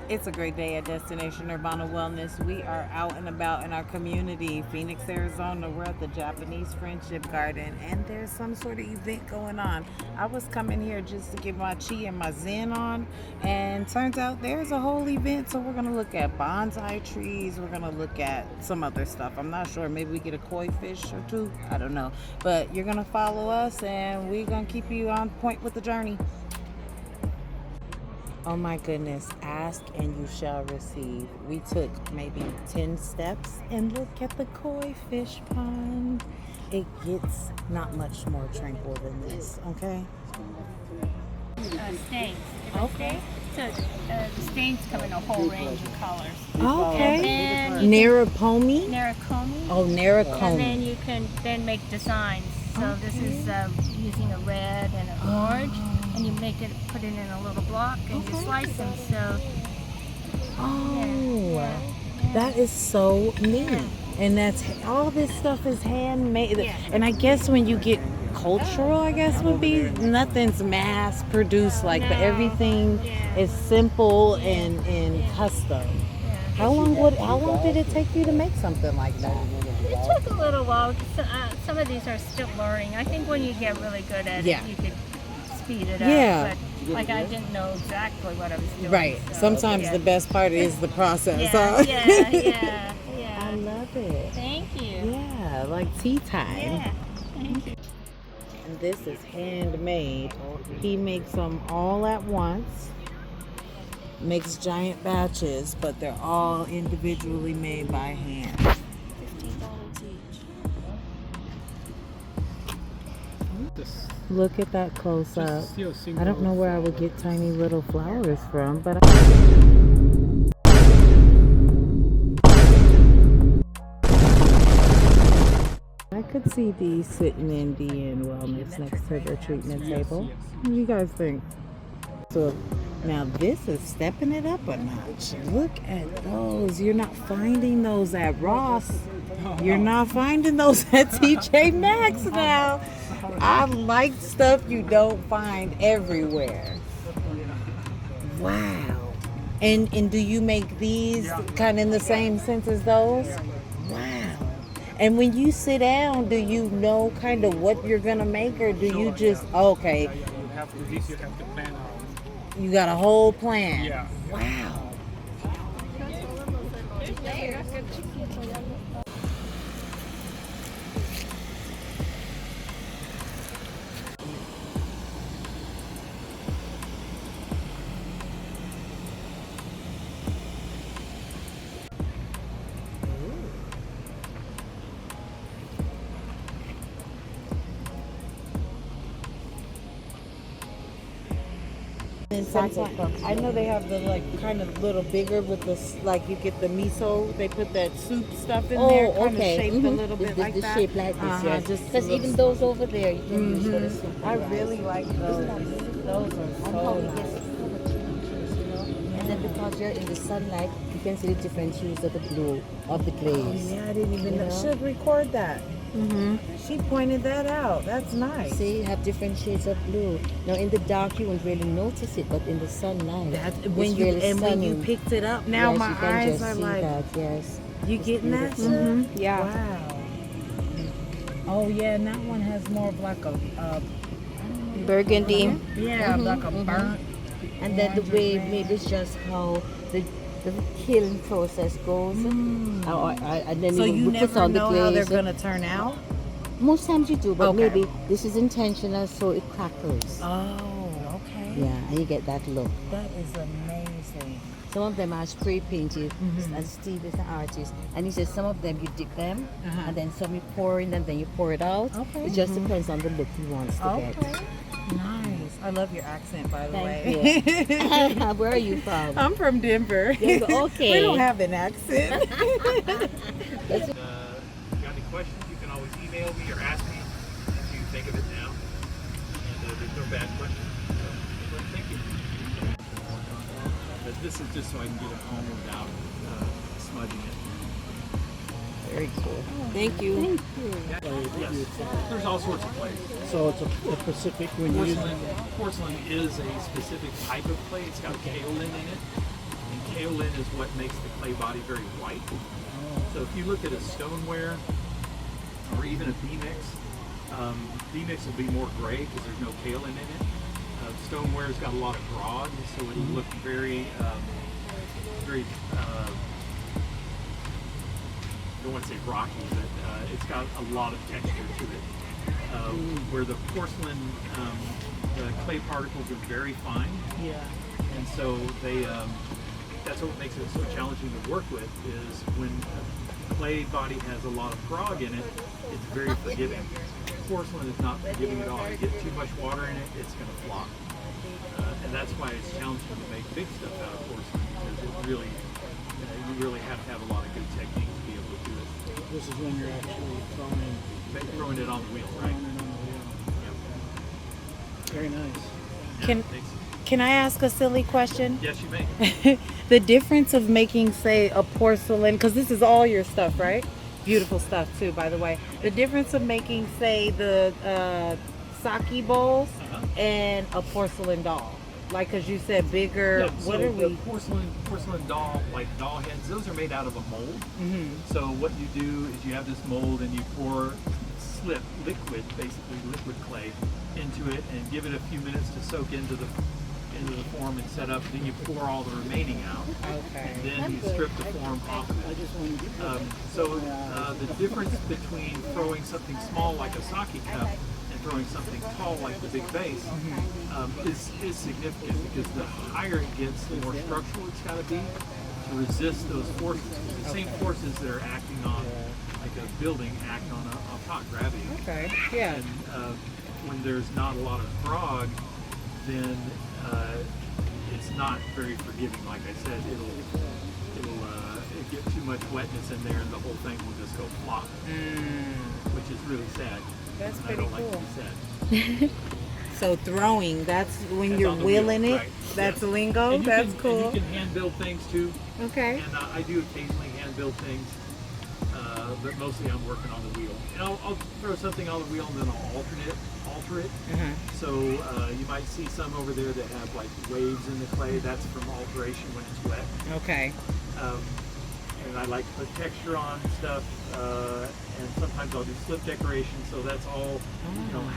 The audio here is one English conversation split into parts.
It's a great day at Destination Nirvana Wellness. We are out and about in our community, Phoenix, Arizona. We're at the Japanese Friendship Garden, and there's some sort of event going on. I was coming here just to get my chi and my zen on, and turns out there's a whole event. So we're gonna look at bonsai trees. We're gonna look at some other stuff. I'm not sure. Maybe we get a koi fish or two. I don't know. But you're gonna follow us, and we're gonna keep you on point with the journey. Oh my goodness, ask and you shall receive. We took maybe 10 steps and look at the koi fish pond. It gets not much more tranquil than this, okay? Stains. Okay. So the stains come in a whole range of colors. Okay. And then Narapomi? Narakomi. Oh, And then Narakomi. you can then make designs. So this is using a red and an Oh. orange, and you make it, put it in a little block, and you slice them. So Oh, that is so neat. And that's all this stuff is handmade. Yeah. And I guess when you get cultural, I guess would be nothing's mass produced like, but No. everything Yeah. is simple and custom. How long did it take you to make something like that? It took a little while. Some of these are still learning. I think when you get really good at Yeah. it, you could speed it Yeah. up. But like I didn't know exactly what I was doing. Right. So, Sometimes yeah. the best part is the process. Yeah, huh? yeah. I love it. Thank you. Yeah, like tea time. Yeah. Thank you. And this is handmade. He makes them all at once. Makes giant batches, but they're all individually made by hand. $15 each. Look at that close up. I don't know where I would get tiny little flowers from, but I could see these sitting in DN Wellness next to their treatment table. What do you guys think? So now this is stepping it up a notch. Look at those. You're not finding those at Ross. You're not finding those at TJ Maxx now. I like stuff you don't find everywhere. Wow. And do you make these kind of in the same sense as those? Wow. And when you sit down, do you know kind of what you're gonna make, or do you just okay? You have to plan out. You got a whole plan. Yeah. Wow. And sometimes I know they have the like kind of little bigger with the like you get the miso. They put that soup stuff in there, kind of shaped a little bit like the that. shape like this, yes. Just Because even those over there, you can use for the soup. I really like those. Those are And how so it nice. gets so much changes, you know. And then because you're in the sunlight, you can see the different hues of the blue of the glaze. Yeah, I didn't even You know. know? Should record that. She pointed that out. That's nice. See, you have different shades of blue. Now in the dark, you won't really notice it, but in the sunlight, That it's when you really and when you stunning. picked it up, now Yes, my you can eyes just are see like, that, yes. you It's getting that beautiful. shit? Yeah. Wow. Oh yeah, and that one has more of like a Burgundy. yeah, like a burnt. And then the orange way red. maybe it's just how the kiln process goes. And then So you put never on the know how they're glaze. gonna turn out. Most times you do, but Okay. maybe this is intentional so it crackles. Oh, okay. Yeah, and you get that look. That is amazing. Some of them are spray painted, and Steve is an artist, and he says some of them you dip them, and then some you pour in, and then you pour it out. Okay. It just depends on the look he wants to Okay. get. Nice. I love your accent, by the Thank way. you. Where are you from? I'm from Denver. Denver, okay. We don't have an accent. If you got any questions, you can always email me or ask me if you think of it now. And there's no bad questions. So, thank you. But this is just so I can get it home without smudging it. Very cool. Thank you. Yes, there's all sorts of clays. So it's a specific when you use Porcelain is a specific type of clay. It's got kaolin in it. And is what makes the clay body very white. So if you look at a stoneware or even a B-mix will be more gray because there's no kaolin in it. Stoneware's got a lot of grog, so it'll look very, very, I don't want to say rocky, but it's got a lot of texture to it. Where the porcelain, the clay particles are very fine. Yeah. And so that's what makes it so challenging to work with, is when a clay body has a lot of grog in it, it's very forgiving. Porcelain is not forgiving at all. You get too much water in it, it's going to flop. And that's why it's challenging to make big stuff out of porcelain, because it really, you really have to have a lot of good technique to be able to do it. This is when you're actually Throwing it on the wheel, right? throwing it on the wheel. Yep. Very nice. Can- Thanks. Can I ask a silly question? Yes, you may. The difference of making, say, a porcelain, because this is all your stuff, right? Beautiful stuff too, by the way. The difference of making, say, the sake bowls and a porcelain doll. Like, because you said bigger. Yeah, what so are the we? porcelain doll, like doll heads, those are made out of a mold. Mm-hmm. So what you do is you have this mold and you pour liquid, basically liquid clay, into it and give it a few minutes to soak into the form and set up. Then you pour all the remaining out. Okay. And then you strip the form off of I it. just wanted to So the difference between throwing something small like a sake cup and throwing something tall like the big vase is significant, because the higher it gets, the more structural it's got to be to resist those forces. The same forces that are acting on like a building act on top, gravity. Okay. Yeah. And when there's not a lot of grog, then it's not very forgiving. Like I said, it'll get too much wetness in there, and the whole thing will just go flop, which is really sad. That's And pretty I don't like cool. to be sad. So throwing, that's when That's you're on the wheel, wheeling it. right. That's Yes. lingo. And you That's can, cool. And you can hand build things too. Okay. And I do occasionally hand build things, but mostly I'm working on the wheel. And I'll throw something on the wheel and then I'll alter it. So you might see some over there that have like waves in the clay. That's from alteration when it's wet. Okay. And I like to put texture on stuff, and sometimes I'll do slip decoration. So that's all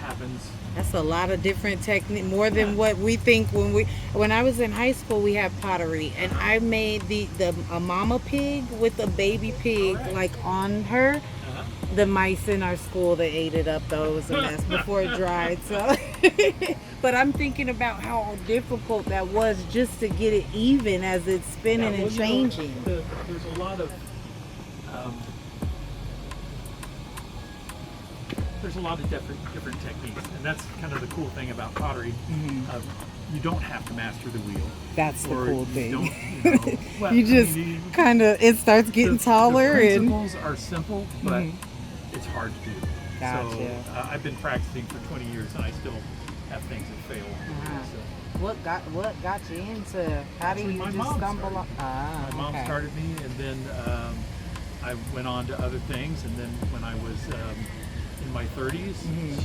happens. That's a lot of different technique, more than Yeah. what we think when I was in high school. We had pottery, and I made a mama pig with a baby pig like on her. The mice in our school, they ate it up though. It was a mess before it dried. So, but I'm thinking about how difficult that was just to get it even as it's spinning and changing. There's a lot of different techniques, and that's kind of the cool thing about pottery. You don't have to master the wheel. That's the Or cool you thing. don't, well, You just kind of, it starts getting taller the and. principles are simple, but it's hard to do. Gotcha. So I've been practicing for 20 years, and I still have things that fail. So, What got you into? How do Actually, you my just mom stumble on? my mom okay. started me, and then I went on to other things. And then when I was in my 30s,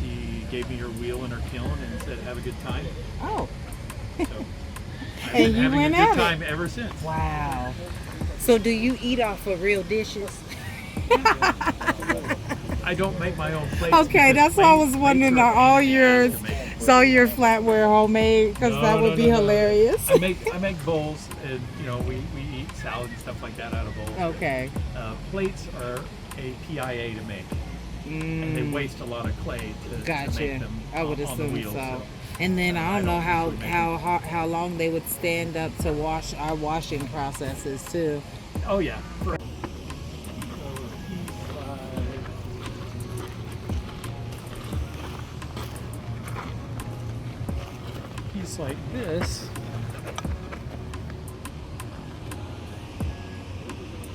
she gave me her wheel and her kiln and said, "Have a good time." Oh, So I've And been you having went a at good it. time ever since. wow. So do you eat off of real dishes? I don't make my own plates. Okay, because that's what I was plates wondering. are Are all a pain in the yours? ass to make. So your flatware homemade? Because No, that would no, be no, no. hilarious. I make bowls, and we eat salad and stuff like that out of bowls. Okay. Plates are a PIA to make, and they waste a lot of clay to Gotcha. make them I would on the assume wheel. so. And then I don't know usually make them. how long they would stand up to wash our washing processes too. Oh yeah. piece like this.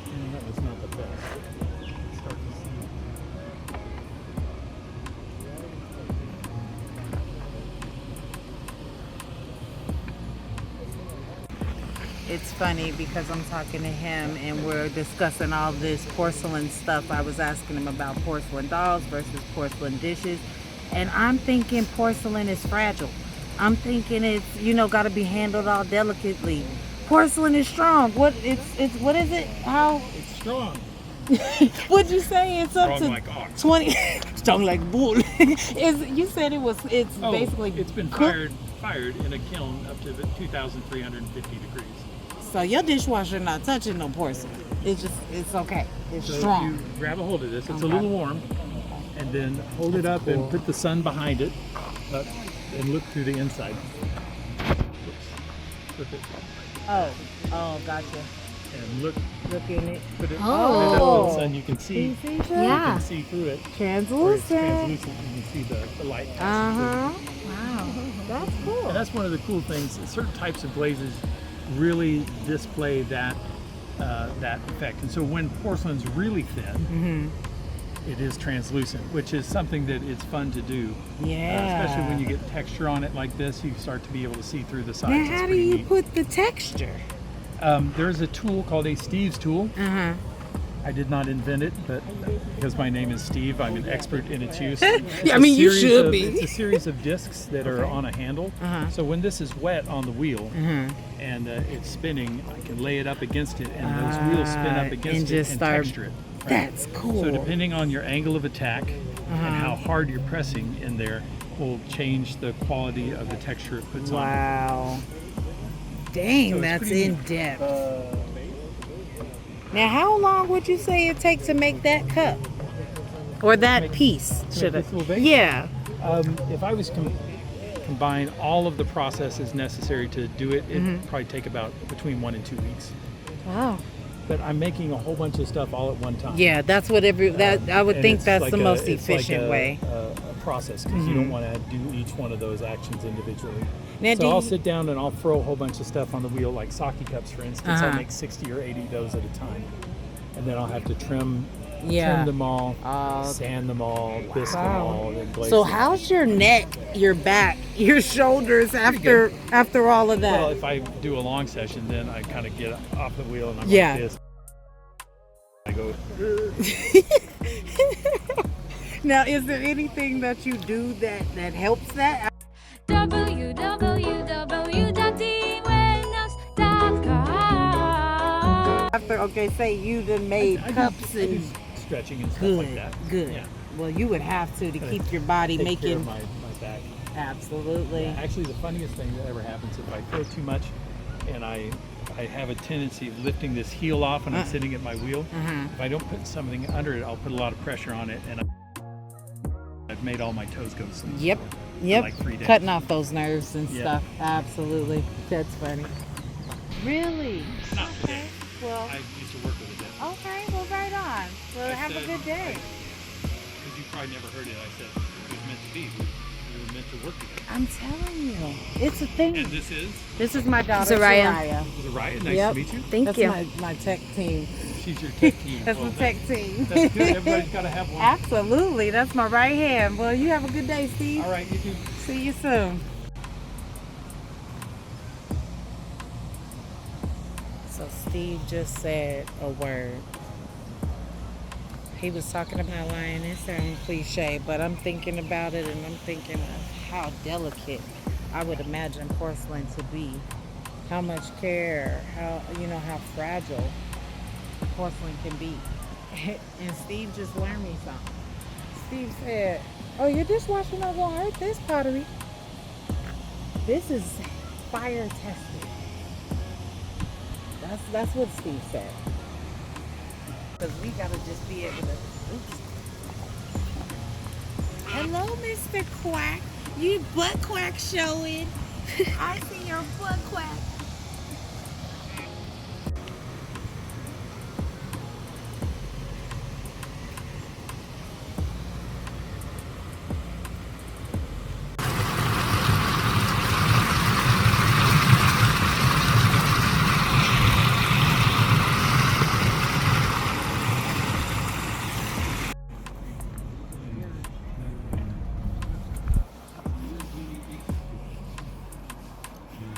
And that was not the best. Start to see. It's funny because I'm talking to him and we're discussing all this porcelain stuff. I was asking him about porcelain dolls versus porcelain dishes. And I'm thinking porcelain is fragile. I'm thinking it's, got to be handled all delicately. porcelain is strong. What what is it? How? It's strong. What'd you say? It's up Strong to like ox. 20. Strong like bull. You said it's basically it's been cooked. fired in a kiln up to 2,350 degrees. So your dishwasher not touching no porcelain. It's okay. It's So strong. if you grab a hold of this, it's Okay. a little warm, and then hold it up and put the sun behind it, and look through the inside. Flip it, Oh, gotcha. and look Look in it. Put it, Oh. put it up in the sun. You can see. See, You Yeah. can see through it. Or it's translucent. translucent. You can see the light passing through. Wow. That's cool. And that's one of the cool things. Certain types of glazes really display that that effect. And so when porcelain's really thin, it is translucent, which is something that it's fun to do. Yeah. Especially when you get texture on it like this, you start to be able to see through the sides. Now, It's how do pretty you neat. put the texture? There's a tool called a Steve's tool. I did not invent it, but because my name is Steve, I'm an expert in its use. Yeah, I mean, you should be. It's a series of discs that are on a handle. So when this is wet on the wheel and it's spinning, I can lay it up against it, and those wheels spin up and against just it and start- texture it. That's cool. So depending on your angle of attack and how hard you're pressing in there, will change the quality of the texture it puts on. Wow. Dang, So it's that's pretty in neat. depth. Now, how long would you say it takes to make that cup? Or that piece? Should this little vase? Yeah. If I was combine all of the processes necessary to do it, it'd probably take about between 1 and 2 weeks. Wow. But I'm making a whole bunch of stuff all at one time. Yeah, that's what I would And think it's that's like the most it's like efficient way. a process, because you don't want to do each one of those actions individually. Now, do so I'll you- sit down and I'll throw a whole bunch of stuff on the wheel, like sake cups, for instance. I'll Uh-huh. make 60 or 80 of those at a time, and then I'll have to trim them all, sand them all, bisque them all, then glaze So them. how's your neck, your back, your shoulders after all of that? Well, if I do a long session, then I kind of get off the wheel and I'm Yeah. like this. I go. Now, is there anything that you do that helps that? After, say you done made cups I do and stretching and stuff good, like that. good. Yeah. Well, you would have to keep your body Take care making. of my back. Absolutely. Actually, the funniest thing that ever happens if I throw too much, and I have a tendency of lifting this heel off when I'm sitting at my wheel. If I don't put something under it, I'll put a lot of pressure on it, and I've made all my toes go sleep. Yep. For Yep. like 3 days. Cutting off those nerves and Yeah. stuff. Absolutely. That's funny. Really? Not Okay. Well, I used to work with it. okay. Well, right on. Well, have a good day. Because you probably never heard it. I said it was meant to be. We were meant to work together. I'm telling you, it's a thing. And this is This is my daughter, Soraya. Soraya. Ryan. Nice Yep. to meet you. Thank That's you. my tech team. She's your tech team. That's Well, my tech team. That's good. Everybody's got to have one. Absolutely. That's my right hand. Well, you have a good day, Steve. All right, you too. See you soon. So Steve just said a word. He was talking about lying. It sounds cliche, but I'm thinking about it and I'm thinking of how delicate I would imagine porcelain to be. How much care, how fragile porcelain can be. And Steve just learned me something. Steve said, "Oh, your dishwasher not gonna hurt this pottery. This is fire tested." That's what Steve said. Because we gotta just be able to. Oops. Hello, Mr. Quack. You butt quack showing. I see your butt quack.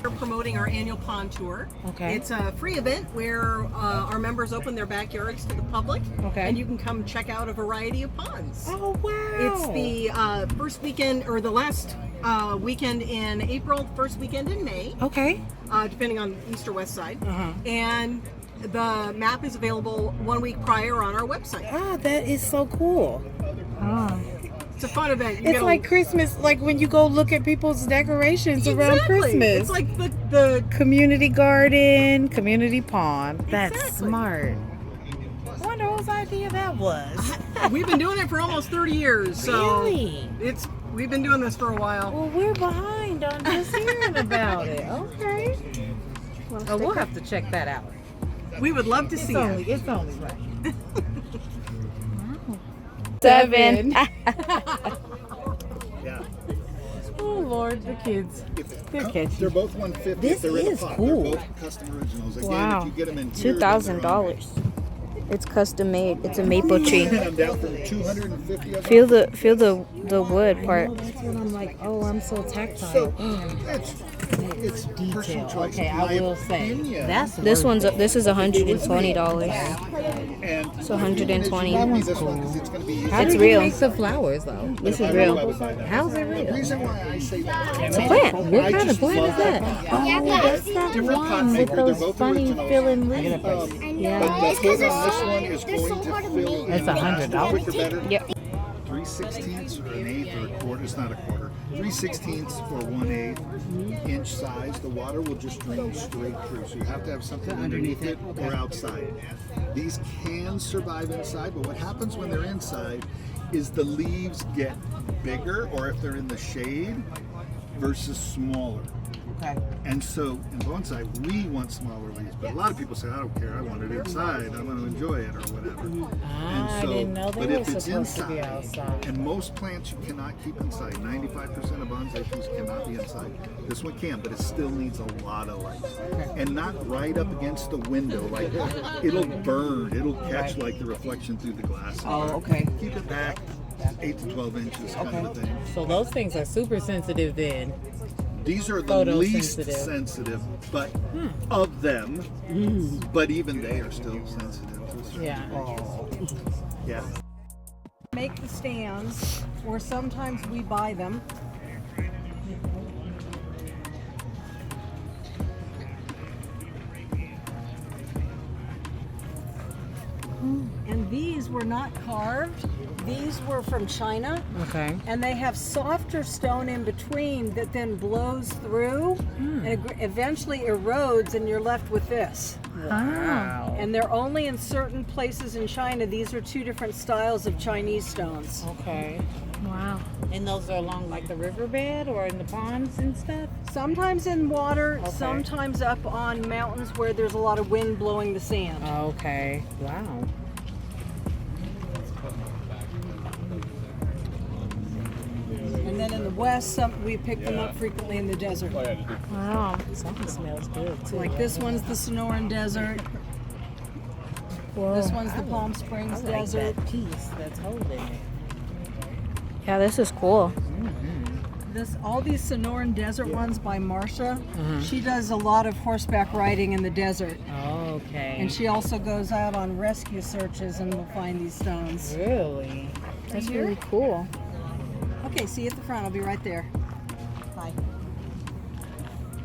We're promoting our annual pond tour. Okay. It's a free event where our members open their backyards to the public. Okay. And you can come check out a variety of ponds. Oh wow. It's the first weekend or the last weekend in April, first weekend in May, Okay. depending on east or west side. Uh-huh. And the map is available 1 week prior on our website. Ah, that is so cool. It's a fun event. You It's get a- like Christmas, like when you go look at people's decorations around Exactly. Christmas. It's like the community garden, community pond. That's Exactly. smart. I wonder whose idea that was. we've been doing it for almost 30 years. So Really? we've been doing this for a while. Well, we're behind on just hearing about it. Okay. Oh, we'll have to check that out. We would love to see it. It's only right. 7. Yeah. Oh Lord, the kids. They're catchy. They're both 150. This if they're in a is pot. cool. They're both custom originals. Again, Wow. if you get them in here, $2,000. It's custom made. It's a maple tree. I'm down from 250. of them. Feel the wood part. That's when I'm like, oh, I'm so tactile. So it's personal Detail. choice. Okay, My I will say opinion. that's This worth this is $120. And So 120. That one's cool. It's going to be How It's did you real. make the flowers though? This is real. How's it The real? reason why I say that. It's a plant. What I kind of just plant love is that? Oh, that's that Different pot one with maker. They're those both funny originals. filling leaves. But the hood on this one is going to fill It's $100. quicker, better. Yep. 3/16 or an eighth or a quarter. It's not a quarter. 3/16 or 1/8 inch size. The water will just drain straight through. So you have to have something underneath it or outside. These can survive inside, but what happens when they're inside is the leaves get bigger, or if they're in the shade, versus smaller. Okay. And so in bonsai, we want smaller leaves, but a lot of people say, I don't care, I want it inside, I want to enjoy it or whatever. I didn't know they but were if it's supposed to be inside, outside. and most plants you cannot keep inside, 95% of bonsai trees cannot be inside. This one can, but it still needs a lot of light. And not right up against the window, like it'll burn, it'll catch like the reflection through the glass. and Oh, burn. okay. Keep it back 8 to 12 inches kind of a thing. So those things are super sensitive then. These are the least Photosensitive. sensitive, but of them. But even they are still sensitive. To a certain Yeah. degree. Yeah. Make the stands, or sometimes we buy them. And these were not carved. These were from China, Okay. and they have softer stone in between that then blows through and eventually erodes, and you're left with this. Wow. And they're only in certain places in China. These are two different styles of Chinese stones. Okay. Wow. And those are along like the riverbed or in the ponds and stuff? Sometimes in water, Okay. sometimes up on mountains where there's a lot of wind blowing the sand. Okay. Wow. And then in the west, we pick them up frequently in the desert. Wow. Something smells good too. Like this one's the Sonoran Desert. Whoa. This one's the Palm Springs I like Desert. that piece that's holding it. Yeah, this is cool. All these Sonoran Desert ones by Marcia. She does a lot of horseback riding in the desert. Okay. And she also goes out on rescue searches and will find these stones. Really? That's really cool. Okay, see you at the front. I'll be right there. Bye.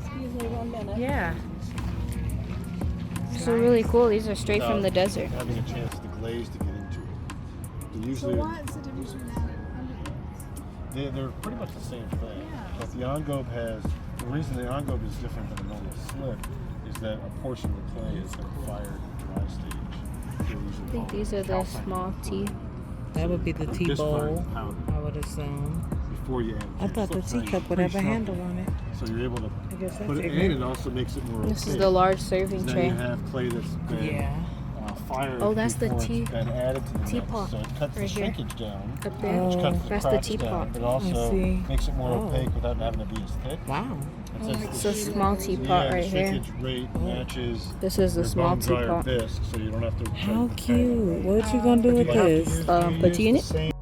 Excuse me 1 minute. Yeah. These are really cool. These are straight from the desert. Having a chance to glaze to get into it. They usually What's the difference between that and they're pretty much the same thing. But the engobe has the reason the engobe is different than a normal slip is that a portion of the clay is in a fired dry stage. They're usually I think these are the calcined small tea. That would be the tea This bowl, fine powder I would assume. before you add it. I thought the Slip teacup is would have a pretty handle sharp. on it. So you're able to I guess that's put it in, ignorant. and it also makes it more This is opaque. the large serving Now tray. you have clay that's been Yeah. fired Oh, that's the before tea- it's been added to the mix. teapot So it cuts right the here. shrinkage down. Up there. Oh. Which cuts the That's the cracks teapot. down, but also see. makes it more Oh. opaque without having to be as thick. Wow. It's a small teapot Yeah, right the here. shrinkage rate matches This is the your small bone dryer teapot. bisque, so you don't have to. How cute. What you gonna do with this? Put you in it.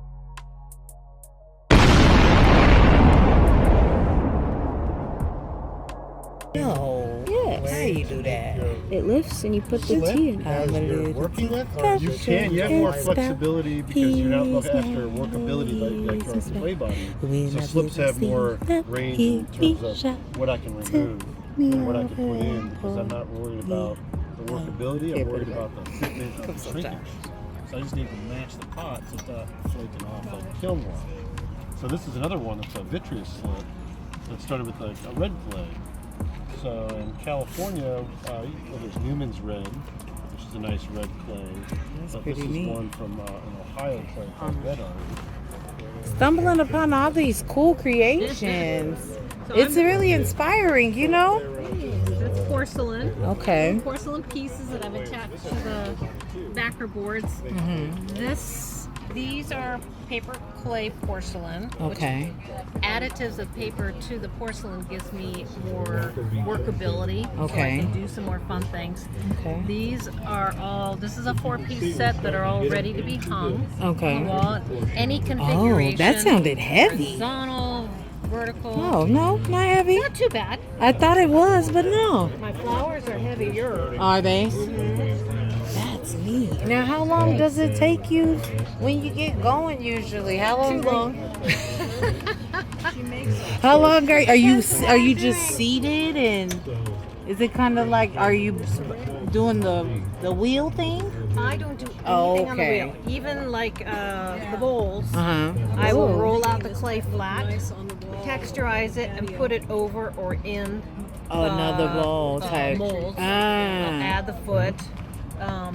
No. Yes. How you do that? It lifts. this and you put the tea in it. As you're working with, you can. You have more flexibility because you're not looking after workability like the clay body. So slips have more range in terms of what I can remove and what I can put in because I'm not worried about the workability. I'm worried about the fitment of the shrinkage. So I just need to match the pot so it's not flaking off like kiln wall. So this is another one that's a vitreous slip that started with like a red clay. So in California, there's Newman's Red, which is a nice red clay. But this is one from an Ohio clay called Red Art. Stumbling upon all these cool creations. It's really inspiring, you know? That's porcelain. Okay. Porcelain pieces that I've attached to the backer boards. These are paper clay porcelain. Okay. Which additives of paper to the porcelain gives me more workability. Okay. So I can do some more fun things. Okay. These are all, this is a 4-piece set that are all ready to be hung. Okay. On the wall. Any configuration. Oh, that sounded heavy. Horizontal, vertical. Oh, no, not heavy. Not too bad. I thought it was, but no. My flowers are heavier. Are they? That's neat. Now, how long does it take you when you get going usually? How long? How long are you just seated and is it kind of like are you doing the wheel thing? I don't do anything on the okay. wheel. Even like the bowls, Uh-huh. I will roll out the clay flat, texturize it, and put it over or in Another bowl type. mold. I'll Ah. add the foot.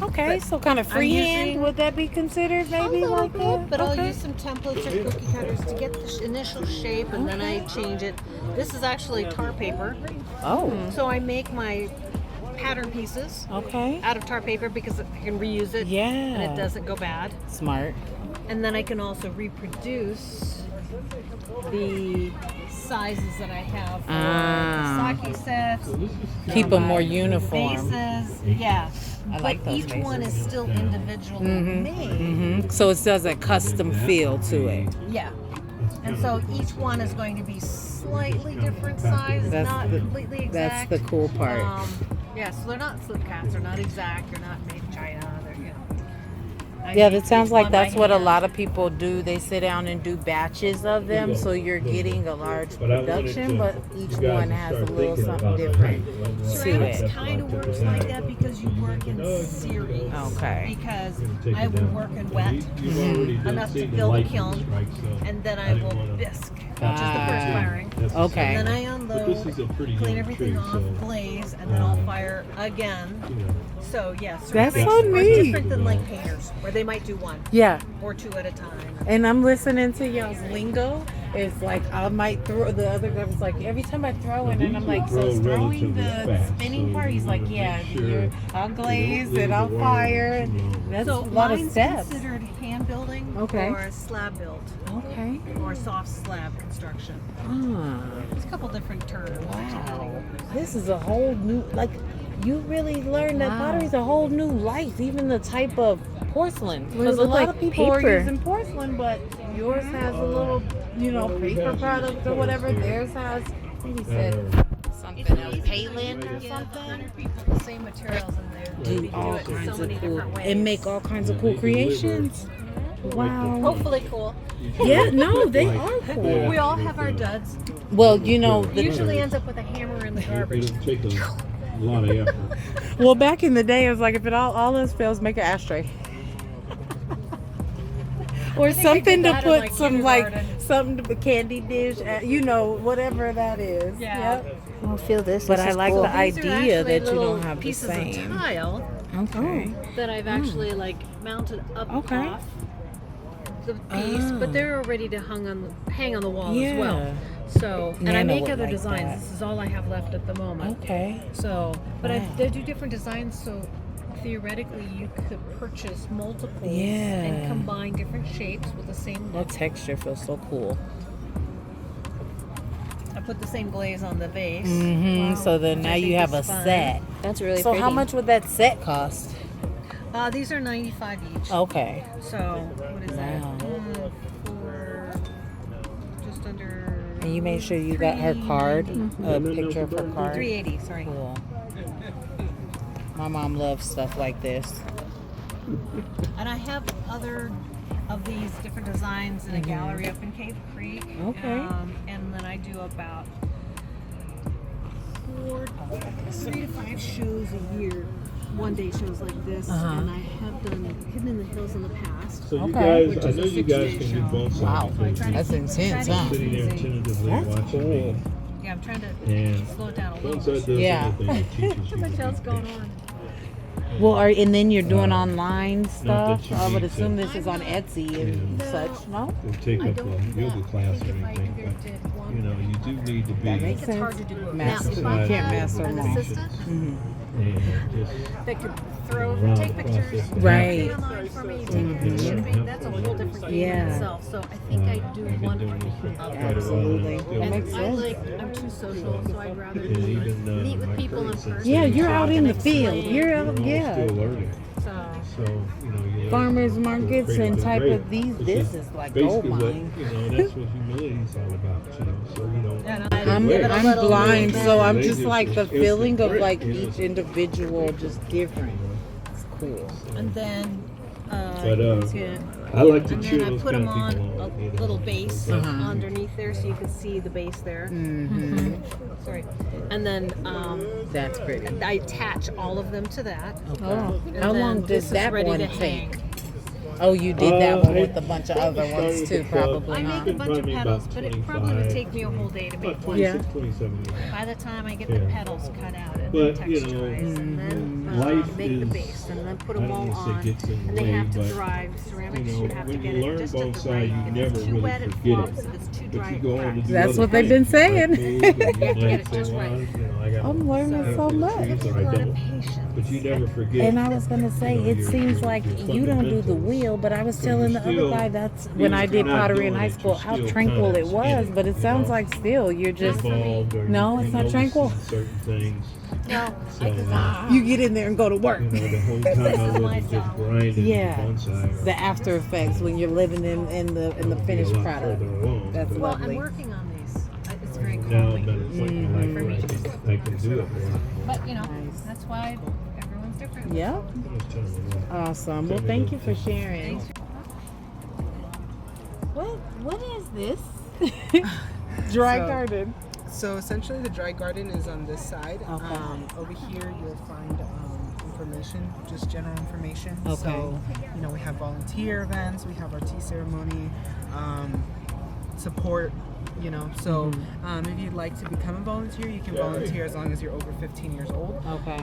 Okay, so kind of I'm freehand, using would that be considered maybe a little like bit, that? but I'll Okay. use some templates or cookie cutters to get the initial shape, and then I change it. This is actually tar paper, Oh, so I make my pattern pieces okay. out of tar paper because I can reuse it, Yeah. and it doesn't go bad. Smart. And then I can also reproduce the sizes that I have for Ah. the sake sets. Keep them more uniform. Vases, yeah. I like but those each one is still individually made. So it does a custom feel to it. Yeah. And so each one is going to be slightly different size, not completely exact. That's the cool part. Yeah, so they're not slip cats, they're not exact, they're not made in China, they're, you know. I Yeah, make that sounds each like one by that's what a hand. lot of people do. They sit down and do batches of them, so you're getting a large production, but each one has a little something different to Ceramics it. kind of works like that because you work in series. Okay. Because I will work in wet enough to build a kiln, and then I will bisque, which is the first firing. Okay. And then I unload, clean everything off, glaze, and then I'll fire again. So yes, That's so ceramics are neat. different than like painters, where they might do one Yeah. or two at a time. And I'm listening to y'all's lingo. It's like I might throw the other guy was like every time I throw in and I'm like, so it's throwing the spinning part. He's like, yeah, I'll glaze and I'll fire. That's So a lot of mine's steps. considered hand building Okay. or slab build Okay. or soft slab construction. Ah, There's a couple different terms. wow. This is a whole new like. You really learn that pottery's a whole new life, even the type of porcelain. Because a look lot like of people are paper. using porcelain, but yours has a little, paper product or whatever. Theirs has, I think he said something else, palin or something. People the same materials and they Do all it kinds so of many cool, different ways. and make all kinds of cool creations. Wow. Hopefully cool. Yeah, no, they are cool. We all have our duds. Well, Usually ends up with a hammer in the garbage. A lot of effort. well, back in the day, it was like if it all else fails, make an ashtray. Or something to that in, put like, some kindergarten. something to candy dish, whatever that is. Yeah. Yep. I'll feel this. But This I is like cool. the These are idea actually that you little don't have the pieces same. of tile Okay. that I've actually like mounted up Okay. off the piece, but they're ready to hang on the wall as well. Yeah. So, and I Nana make would other like designs. that. This is all I have left at the moment. Okay. So, but Wow. I do different designs. So theoretically, you could purchase multiples Yeah. and combine different shapes with the same That look. texture feels so cool. I put the same glaze on the vase. So then Which I now you think have a is fun. set. That's really So pretty. how much would that set cost? These are $95 each. Okay. So what is that? Wow. For just under. And you made sure you got her card, a picture of her card. $380. Sorry. Cool. My mom loves stuff like this. And I have other of these different designs in a gallery up in Cave Creek. Okay. And then I do about 3 to 5 shows a year. One day shows like this, and I have done Hidden in the Hills in the past. So you Okay. guys, I know you guys can do bonsai. Wow. because That's intense, you're huh? sitting there tentatively That's watching cool. me. Yeah, I'm trying to And slow it down a little. bonsai does Yeah. everything. It teaches you Too much to else be going patient. on. Well, and then you're doing online that stuff. you I would need assume to- this is on Etsy and such. No. Or take I up don't a do yoga that. class I think or if I anything, either but did one, you know, you do need to be That makes it's hard sense. to do both. Master. Now, if You I can't had master an them all. assistant and just that could Around take the pictures, process. Right. online for me, take pictures, ship me, that's a whole different game Yeah. in itself. So I think I do I've been one doing for this for each quite of a while Absolutely. now, still. That makes sense. I'm too social, so I'd rather And even meet with my people in current person. Yeah, you're talk out in and the field. explain. You're We're out, all yeah. still learning. So So, you know, you learn Farmers from markets creating and the type great, of these. which This is like basically gold what, mine. you know, that's what humility is all about, you know. So, you know, Yeah, no, take I'm away. blind, so I'm They just like the it's feeling of great, like you know, each individual just different. It's cool. and then But, yeah. I like to And cheer then I those put kind them of on people on. you a know, little base so that's- underneath there, so you can see the base there. Mm-hmm. Sorry, and then That's pretty. I attach all of them to that. Oh, And how then long this does is that ready one to take? hang. Oh, you did that one I with a bunch of other started ones with too, the club. probably, I huh? make a bunch of Probably petals, about but it probably would take me a whole day to make about one. 26, 27 years. By the time I get the Yeah. petals cut out and But, then you know, texturize, and then life make the is- base, and then put I them don't all wanna say on, gets in the and they way, have to but, dry. Ceramics, you know, you have to when get you it learn just at the bonsai, right. you If never it's too really wet, it forget flops. it. If it's too But dry, you it go on to cracks. do That's other what they've things. been You might saying. move, and you You have to might get it say, just well, right. you know, I gotta I'm learning plant so these much. trees, It's a or I lot of don't. patience. But you never forget. And I was gonna say, you know, it your- seems your- like your you don't do the fundamentals. wheel, but I was So telling the you're other still- guy that's even when I if you're did not pottery in doing high it, school, you're how still tranquil kind it of was. in But it you sounds know, like still you're just involved, or no, you're it's not noticing tranquil. certain things. No, So, You get in there and go to work. you know, the whole time I wasn't just grinding Yeah, bonsai. the after effects when you're living in the finished a lot product. further along, That's but well, lovely. I'm working on these. It's very now I'm calming. at a point in my life where I can do it more. But you know, Nice. that's why everyone's different. Yep. How much time is left? Awesome. Well, thank you for sharing. What is this? Dry So- garden. So essentially, the dry garden is on this side. Okay. Over here, you'll find information, just general information. Okay. So, you know, we have volunteer events, we have our tea ceremony, support. You know, so if you'd like to become a volunteer, you can volunteer as long as you're over 15 years old. Okay.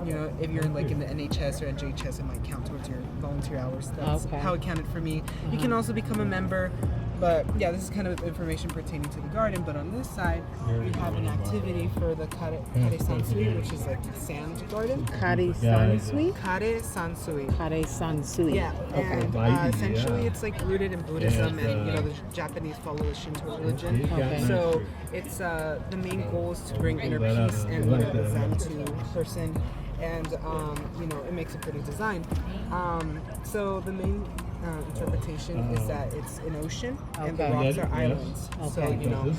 You know, if you're like in the NHS or NJHS, it might count towards your volunteer hours. That's Okay. how it counted for me. You can also become a member, but yeah, this is kind of information pertaining to the garden. But on this side, we have an activity for the Kare Sansui, which is like sand garden. Kare Sansui? Kare Sansui. Kare Sansui. Yeah, Okay. and essentially it's like rooted in Buddhism, and you know the Japanese follow the Shinto religion. Okay. So it's the main goal is to bring inner peace and you know, the Zen to a person, and you know it makes a pretty design. So the main interpretation is that it's an ocean and the Okay. rocks are islands. So Okay. you know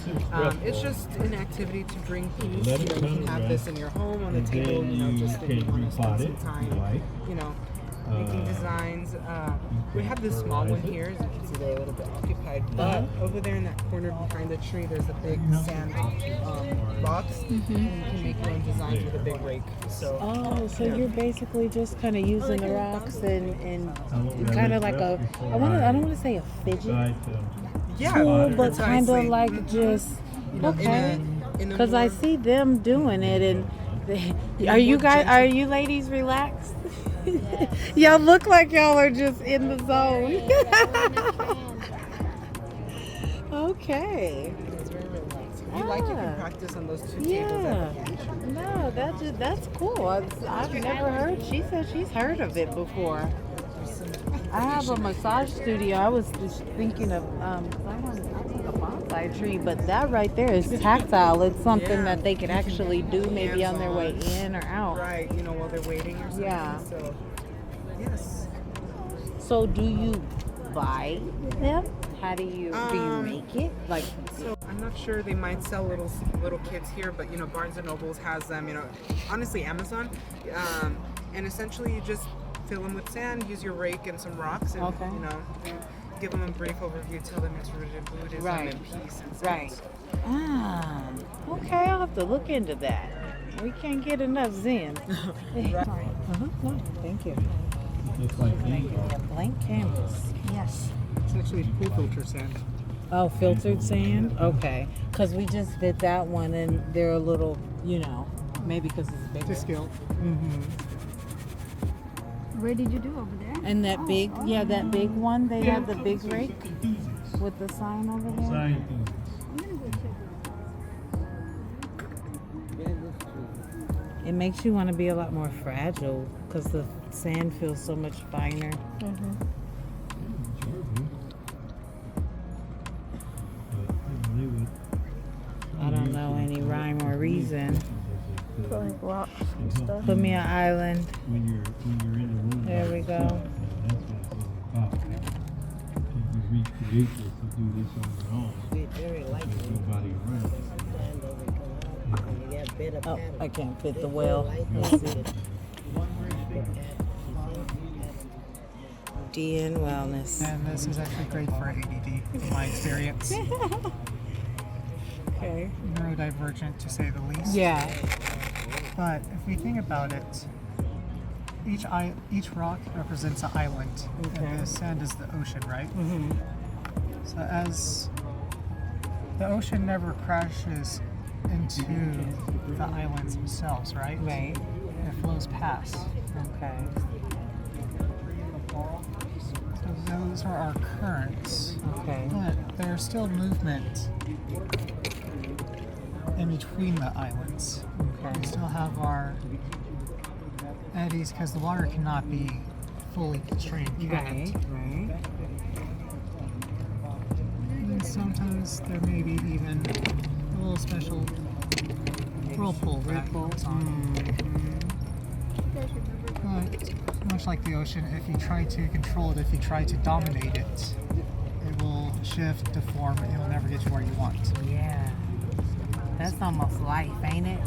it's just an activity to bring peace. You know, you can have this in your home on the And table. then You know, just if you can want to spend repot some it if you time. like. You know. Making designs. We have this small one here, as you can see they're a little bit occupied. But over there in that corner behind the tree, there's a big sand box, and you can make your own designs with a big rake. So, Oh, so yeah. you're basically just kind of using the rocks and kind of like a I don't want to say a fidget yeah, tool, but precisely. kind of like just You know, okay. in a Because I more- see them doing it, and a are you more guys? gentle- Are you ladies relaxed? Y'all look like y'all are just in the zone. Okay. It's very relaxing. If you like, you can practice on those two tables Yeah. at the beach. No, that's cool. I've never heard. She said she's heard of it before. I have a massage studio. I was just thinking of I want a bonsai tree, but that right there is tactile. It's something Yeah. that they could actually do maybe on their way in or out. Right, you know, while they're waiting or something. Yeah. So, yes. So do you buy them? How do you Um, make it? Like So I I'm not sure. They might sell little kits here, but you know, Barnes and Nobles has them. You know, honestly, Amazon. And essentially, you just fill them with sand, use your rake and some rocks, and you know, give them a brief overview, tell them it's rooted in Buddhism and peace and sense. Ah, okay. I'll have to look into that. We can't get enough Zen. Sorry. No, thank you. Looks like Thank you. A blank canvas. Yes. It's actually pool filter sand. Oh, filtered sand? Okay. Because we just did that one and they're a little, you know, maybe because it's bigger. To scale. Where did you do over there? And that big, that big one, they had the big rake with the sign over there. Sign. I'm gonna go check it out. It makes you want to be a lot more fragile because the sand feels so much finer. I don't know any rhyme or reason. For like rocks and stuff. Put me an island. When you're in the room. There we go. That's what it's all about. If you recreate this, you do this on your own. There's nobody around. Oh, I can't fit the well. Let's see. DN Wellness. And this is actually great for ADD, in my experience. Okay. Neurodivergent, to say the least. Yeah. But if we think about it, each rock represents an island, and the sand is the ocean, right? So as the ocean never crashes into the islands themselves, right? Right. It flows past. Okay. So those are our currents. Okay. But there's still movement in between the islands. Okay. We still have our eddies because the water cannot be fully constrained. Right. Right. And sometimes there may be even a little special whirlpool that goes on. But much like the ocean, if you try to control it, if you try to dominate it, it will shift, deform, and it will never get you where you want. Yeah. That's almost life, ain't it?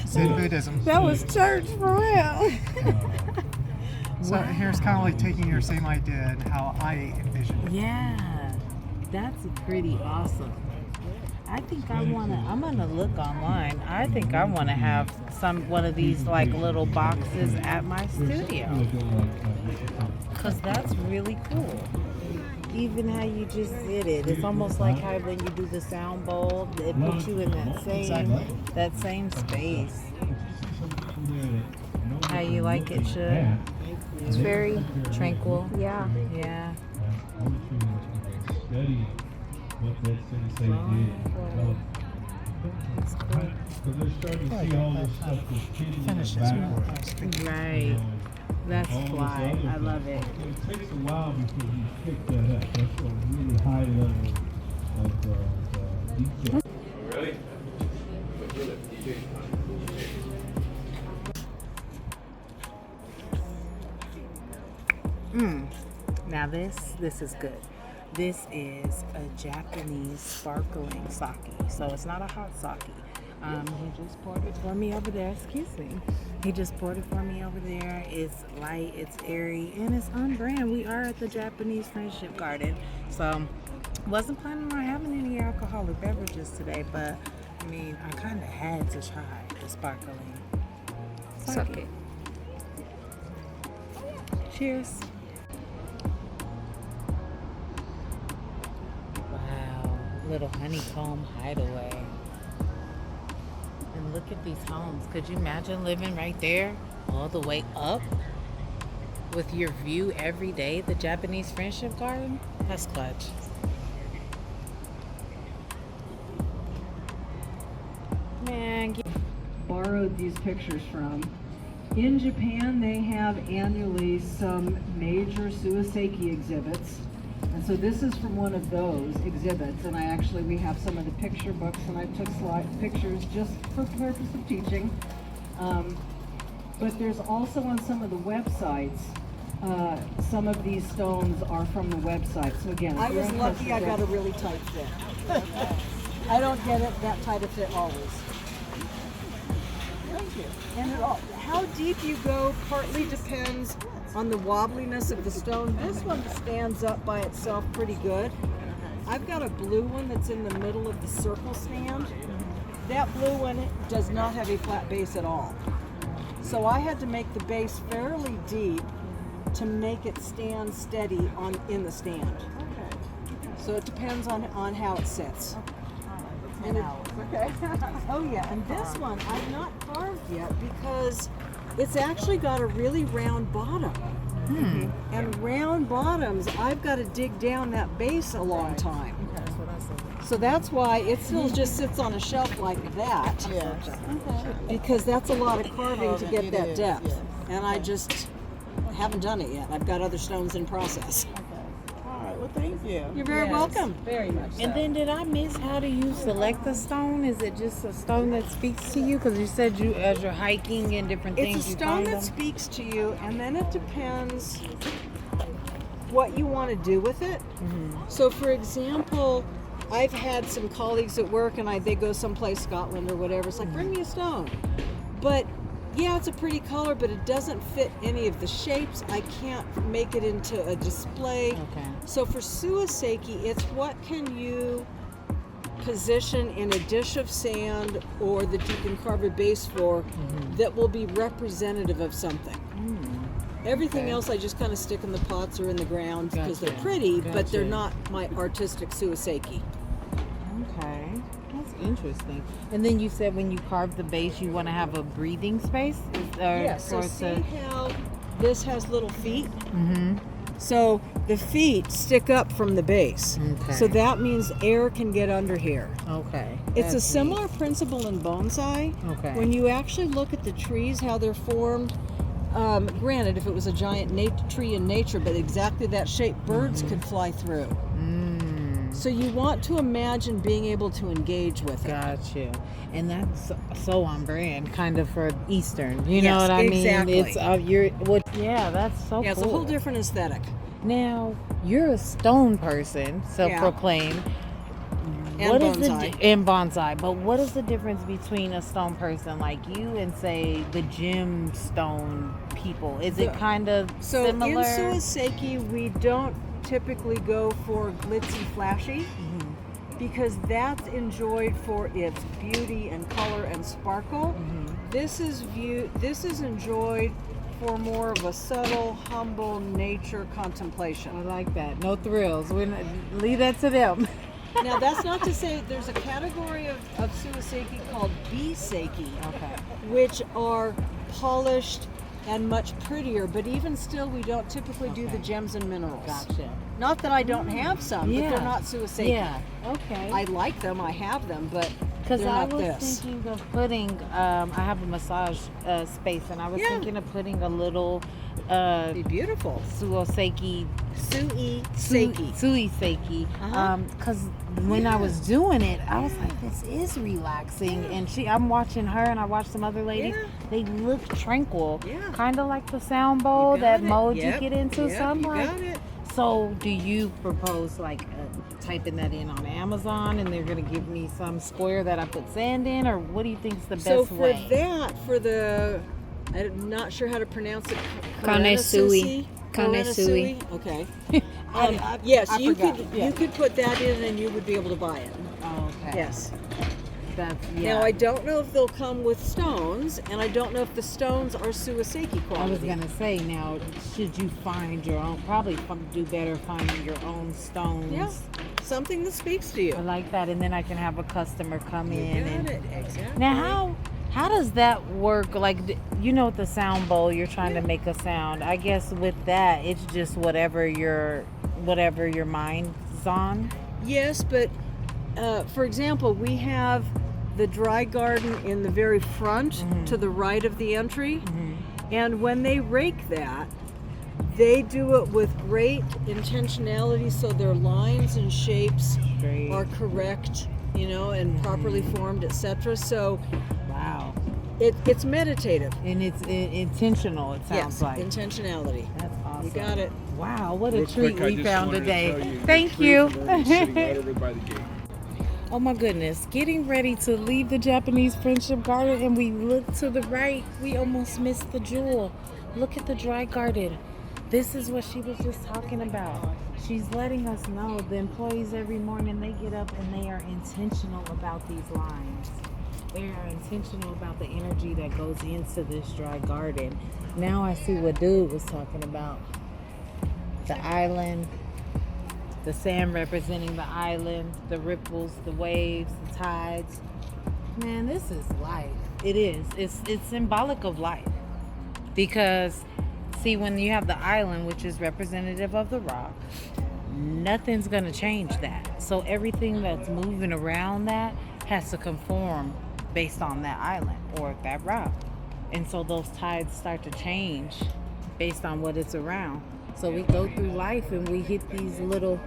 Zen Buddhism. That was church for real. So here's kind of like taking your same idea and how I envision it. Yeah. That's pretty awesome. I think I'm gonna look online. I think I wanna have one of these like little boxes at my studio. Cause that's really cool. Even how you just did it. It's almost like how when you do the sound bowl, it puts you in that same space. How you like it, should. It's very Tranquil. yeah. Yeah. Study what that sensei did. That's cool. Because they're starting to see all this stuff that's hidden in the background. Right. That's All this fly. other I stuff. love it. It takes a while before you pick that up. That's a really high level of detail. Ready? Now this is good. This is a Japanese sparkling sake. So it's not a hot sake. He just poured it for me over there. Excuse me. He just poured it for me over there. It's light, it's airy, and it's on brand. We are at the Japanese Friendship Garden. So wasn't planning on having any alcoholic beverages today, but I mean, I kind of had to try the sparkling sake. Cheers. Wow, little honeycomb hideaway. And look at these homes. Could you imagine living right there all the way up with your view every day, the Japanese Friendship Garden? That's clutch. Man, borrowed these pictures from. In Japan, they have annually some major suiseki exhibits. And so this is from one of those exhibits, and we have some of the picture books, and I took pictures just for the purpose of teaching. But there's also on some of the websites some of these stones are from the website. So again, if I you're was lucky I interested- got a really tight fit. I don't get it that tight a fit always. Thank you. And how deep you go partly depends on the wobbliness of the stone. This one stands up by itself pretty good. I've got a blue one that's in the middle of the circle stand. That blue one does not have a flat base at all. So I had to make the base fairly deep to make it stand steady in the stand. Okay. So it depends on how it sits. And okay. Oh yeah, and this one I've not carved yet because it's actually got a really round bottom. And round bottoms, I've got to dig down that base a long time. That's what I said. So that's why it still just sits on a shelf like that. Yes. Because that's a lot of carving to get It that is, depth. yes. And I just haven't done it yet. I've got other stones in process. All right. Well, thank you. You're very welcome. Very much. And then did I miss how do you select a stone? Is it just a stone that speaks to you? Because you said you, as you're hiking and different things, It's a you stone find that them. speaks to you, and then it depends what you want to do with it. So, for example, I've had some colleagues at work, and they go someplace, Scotland or whatever. It's like, bring me a stone. But yeah, it's a pretty color, but it doesn't fit any of the shapes. I can't make it into a display. Okay. So for suiseki, it's what can you position in a dish of sand or that you can carve a base for that will be representative of something. Everything Okay. else I just kind of stick in the pots or in the ground because they're Gotcha. pretty, but they're Gotcha. not my artistic suiseki. Okay. That's interesting. And then you said when you carve the base, you want to have a breathing space? Yes, so for it see to- how this has little feet? So the feet stick up from the base. Okay. So that means air can get under here. Okay. It's a That's similar principle in bonsai. Okay. When you actually look at the trees, how they're formed, granted, if it was a giant tree in nature, but exactly that shape, birds could fly through. So you want to imagine being able to engage with it. Got you. And that's so on brand, kind of for Eastern. You know Yes, what I exactly. mean? It's yeah, that's so Yeah, cool. it's a whole different aesthetic. Now you're a stone person, self-proclaimed. And What is bonsai. in bonsai? But what is the difference between a stone person like you and say the gemstone people? Is it kind of So similar? in suiseki, we don't typically go for glitzy flashy because that's enjoyed for its beauty and color and sparkle. This is enjoyed for more of a subtle, humble nature contemplation. I like that. No thrills. Leave that to them. Now that's not to say there's a category of suiseki called biseki, which are polished and much prettier, but even still we don't typically do the gems and minerals. Gotcha. Not that I don't have some, but Yeah. they're not suiseki. Yeah. Okay. I like them, I have them, but Because they're I not was this. thinking of putting, I have a massage space, and I was thinking of putting a little Be beautiful. suiseki. Suiseki. Because when I was doing it, I was like, this is relaxing. And I'm watching her, and I watched some other ladies. Yeah. They look tranquil. Yeah. Kind of like the sound bowl, You that got it. mode Yep. you get into. Yep, So I'm you like, got it. so do you propose like typing that in on Amazon, and they're going to give me some square that I put sand in, or what do you think is the best So for way? that, I'm not sure how to pronounce it. Kanesui. Kanesui. Kanesui. Okay. I Yes, you forgot. could Yeah. you could put that in and you would be able to buy it. Okay. Yes. That's Now I don't know if they'll come with stones, and I don't know if the stones are suiseki I quality. was gonna say, now should you find your own? Probably do better finding your own stones. Yeah. Something that speaks to you. I like that, and then I can have a customer come in. Got And it. Exactly. now, how does that work? Like, with the sound bowl, you're trying to make a sound. I guess with that, it's just whatever your mind's on. Yes, but for example, we have the dry garden in the very front to the right of the entry, and when they rake that, they do it with great intentionality, so their lines and shapes are correct, and properly formed, etc. So Wow. It's meditative. And it's intentional, it sounds Yes, like. intentionality. That's awesome. You got it. Wow, what a Real treat quick, I we just found wanted to today. tell you, Thank the you. tree is sitting right over by the gate. Oh my goodness, getting ready to leave the Japanese Friendship Garden, and we look to the right. We almost missed the jewel. Look at the dry garden. This is what she was just talking about. She's letting us know the employees every morning, they get up and they are intentional about these lines. They are intentional about the energy that goes into this dry garden. Now I see what dude was talking about. The island, the sand representing the island, the ripples, the waves, the tides. Man, this is life. It is. It's symbolic of life. Because, see, when you have the island, which is representative of the rock, nothing's going to change that. So everything that's moving around that has to conform based on that island or that rock. And so those tides start to change based on what it's around. So we go through life and we hit these little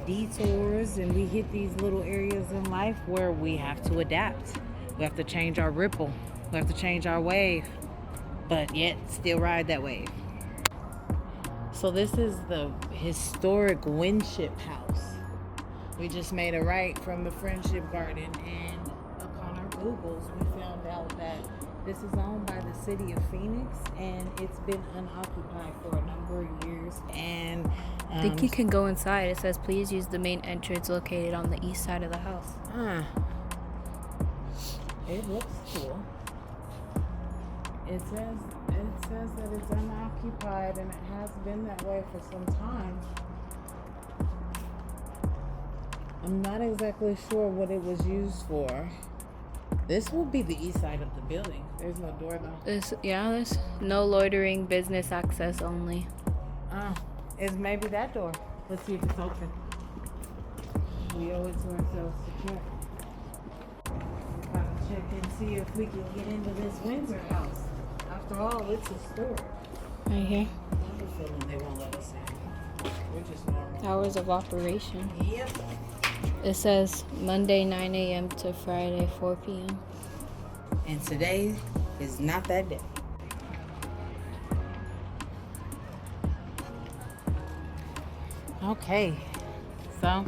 detours and we hit these little areas in life where we have to adapt. We have to change our ripple. We have to change our wave, but yet still ride that wave. So this is the historic Winship House. We just made a right from the Friendship Garden, and upon our Googles, we found out that this is owned by the city of Phoenix, and it's been unoccupied for a number of years. And I think you can go inside. It says, please use the main entrance located on the east side of the house. It looks cool. It says that it's unoccupied, and it has been that way for some time. I'm not exactly sure what it was used for. This will be the east side of the building. There's no door though. There's no loitering, business access only. It's maybe that door. Let's see if it's open. We owe it to ourselves to check. We gotta check and see if we can get into this Windsor house. After all, it's historic. Right here. I have a feeling they won't let us in. We're just normal. Hours of operation. Yep. It says Monday 9 a.m. to Friday 4 p.m. And today is not that day. Okay, so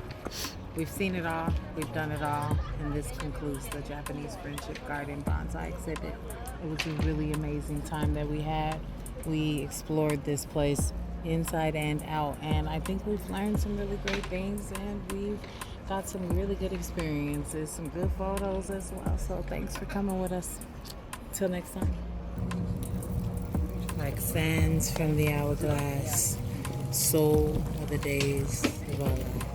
we've seen it all, we've done it all, and this concludes the Japanese Friendship Garden Bonsai exhibit. It was a really amazing time that we had. We explored this place inside and out, and I think we've learned some really great things, and we've got some really good experiences, some good photos as well. So thanks for coming with us. Till next time. Like sands from the hourglass, soul of the days of our life.